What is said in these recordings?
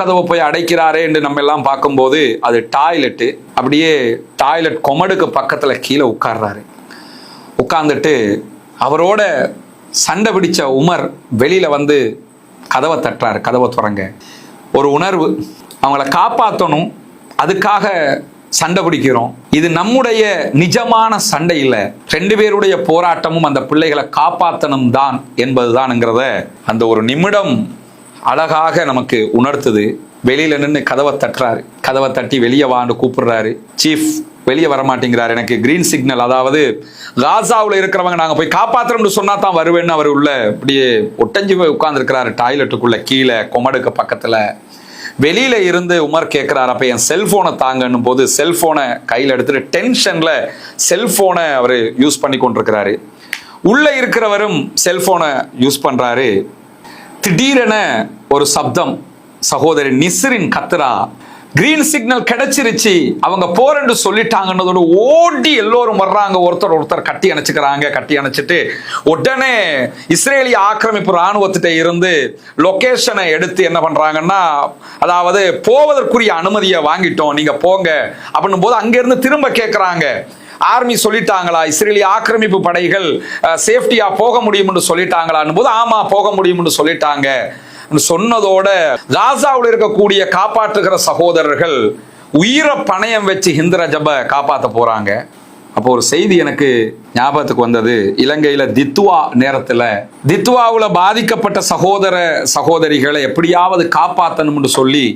கதவை போய் அடைக்கிறாரே என்று நம்ம எல்லாம் பார்க்கும்போது அது டாய்லெட்டு. அப்படியே டாய்லெட் கொமடுக்கு பக்கத்தில் கீழே உட்கார்றாரு. உட்கார்ந்துட்டு அவரோட சண்டை பிடிச்ச உமர் வெளியில வந்து கதவை தட்டுறாரு. கதவை திறங்க. ஒரு உணர்வு, அவங்கள காப்பாற்றணும், அதுக்காக சண்டை பிடிக்கிறோம். இது நம்முடைய நிஜமான சண்டை இல்லை, 2 பேருடைய போராட்டமும் அந்த பிள்ளைகளை காப்பாற்றணும் தான் என்பதுதான்ங்கிறத அந்த ஒரு நிமிடம் அழகாக நமக்கு உணர்த்துது. வெளியில நின்று கதவை தட்டுறாரு. கதவை தட்டி வெளியே வான்னு கூப்பிடுறாரு. சீஃப் வெளியே வரமாட்டேங்கிறார். எனக்கு கிரீன் சிக்னல், அதாவது காசாவில் இருக்கிறவங்க நாங்கள் போய் காப்பாற்றுறோம்னு சொன்னா தான் வருவேன்னு அவர் உள்ள இப்படியே ஒட்டஞ்சு போய் உட்கார்ந்துருக்கிறாரு டாய்லெட்டுக்குள்ள கீழே கொமடுக்கு பக்கத்தில். வெளியில இருந்து உமர் கேட்கிறார், அப்ப என் செல்போனை தாங்கன்னும் போது செல்போனை கையில் எடுத்துட்டு டென்ஷன்ல செல்போனை அவர் யூஸ் பண்ணி கொண்டிருக்கிறாரு. உள்ள இருக்கிறவரும் செல்போனை யூஸ் பண்றாரு. திடீரென ஒரு சப்தம், சகோதரி நிஸ்ரின் கத்துரா, கிரீன் சிக்னல் கிடைச்சிருச்சு, அவங்க போறேன்னு சொல்லிட்டாங்கன்னதோட ஓடி எல்லோரும் வர்றாங்க. ஒருத்தர் கட்டி அணைச்சுக்கிறாங்க. கட்டி அணைச்சிட்டு உடனே இஸ்ரேலிய ஆக்கிரமிப்பு ராணுவத்திட்ட இருந்து லொகேஷனை எடுத்து என்ன பண்றாங்கன்னா, அதாவது போவதற்குரிய அனுமதியை வாங்கிட்டோம், நீங்க போங்க அப்படின்னும் போது அங்கிருந்து திரும்ப கேட்கிறாங்க, ஆர்மி சொல்லிட்டாங்களா, இஸ்ரேலிய ஆக்கிரமிப்பு படைகள் சேஃப்டியா போக முடியும்னு சொல்லிட்டாங்களான்னு போது ஆமா போக முடியும்னு சொல்லிட்டாங்க சொன்னதோட காசாவில் இருக்கக்கூடிய காப்பாற்றுகிற சகோதரர்கள் உயிரை பணயம் வச்சு ஹிந்த் ரஜபை காப்பாற்ற போறாங்க. அப்போ ஒரு செய்தி எனக்கு ஞாபகத்துக்கு வந்தது. இலங்கையில தித்துவா நேரத்துல தித்துவாவுல பாதிக்கப்பட்ட சகோதரிகளை எப்படியாவது காப்பாற்றணும்னு சொல்லி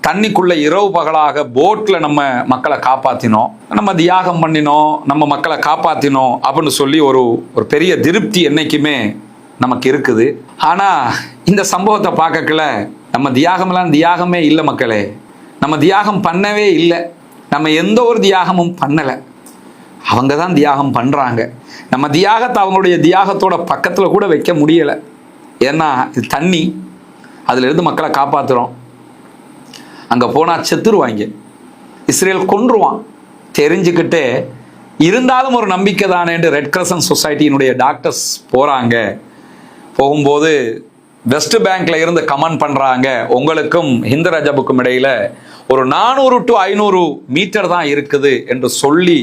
தண்ணிக்குள்ள இரவு பகலாக போட்ல நம்ம மக்களை காப்பாத்தினோம், நம்ம தியாகம் பண்ணினோம், நம்ம மக்களை காப்பாத்தினோம் அப்படின்னு சொல்லி ஒரு பெரிய திருப்தி என்னைக்குமே நமக்கு இருக்குது. ஆனா இந்த சம்பவத்தை பார்க்கல நம்ம தியாகமே இல்லை மக்களே. நம்ம தியாகம் பண்ணவே இல்லை. நம்ம எந்த ஒரு தியாகமும் பண்ணலை. அவங்க தான் தியாகம் பண்றாங்க. நம்ம தியாகத்தை அவங்களுடைய தியாகத்தோட பக்கத்துல கூட வைக்க முடியலை. ஏன்னா இது தண்ணி, அதுல இருந்து மக்களை காப்பாத்துறோம். அங்க போனா செத்துருவாங்க, இஸ்ரேல் கொன்றுவான் தெரிஞ்சுக்கிட்டே இருந்தாலும் ஒரு நம்பிக்கை தானே ரெட் கிரசன்ட் சொசைட்டியினுடைய டாக்டர்ஸ் போறாங்க. போகும்போது வெஸ்ட் பேங்க்ல இருந்து கமெண்ட் பண்றாங்க, உங்களுக்கும் ஹிந்த் ரஜபுக்கும் இடையில ஒரு 400 to 500 மீட்டர் தான் இருக்குது என்று சொல்லி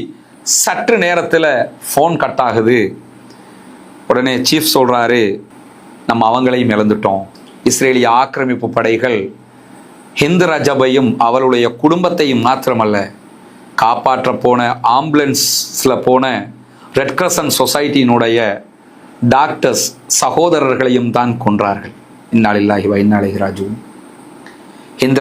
சற்று நேரத்தில் ஃபோன் கட் ஆகுது. உடனே சீஃப் சொல்றாரு, நம்ம அவங்களையும் இழந்துட்டோம். இஸ்ரேலிய ஆக்கிரமிப்பு படைகள் ஹிந்த் ரஜபையும் அவளுடைய குடும்பத்தையும் மாத்திரமல்ல, காப்பாற்ற போன ஆம்புலன்ஸ்ல போன ரெட் கிரசன்ட் சொசைட்டியினுடைய டாக்டர்ஸ் சகோதரர்களையும் தான் கொன்றார்கள். இன்னா லில்லாஹி வ இன்னா இலைஹி ராஜிஊன்.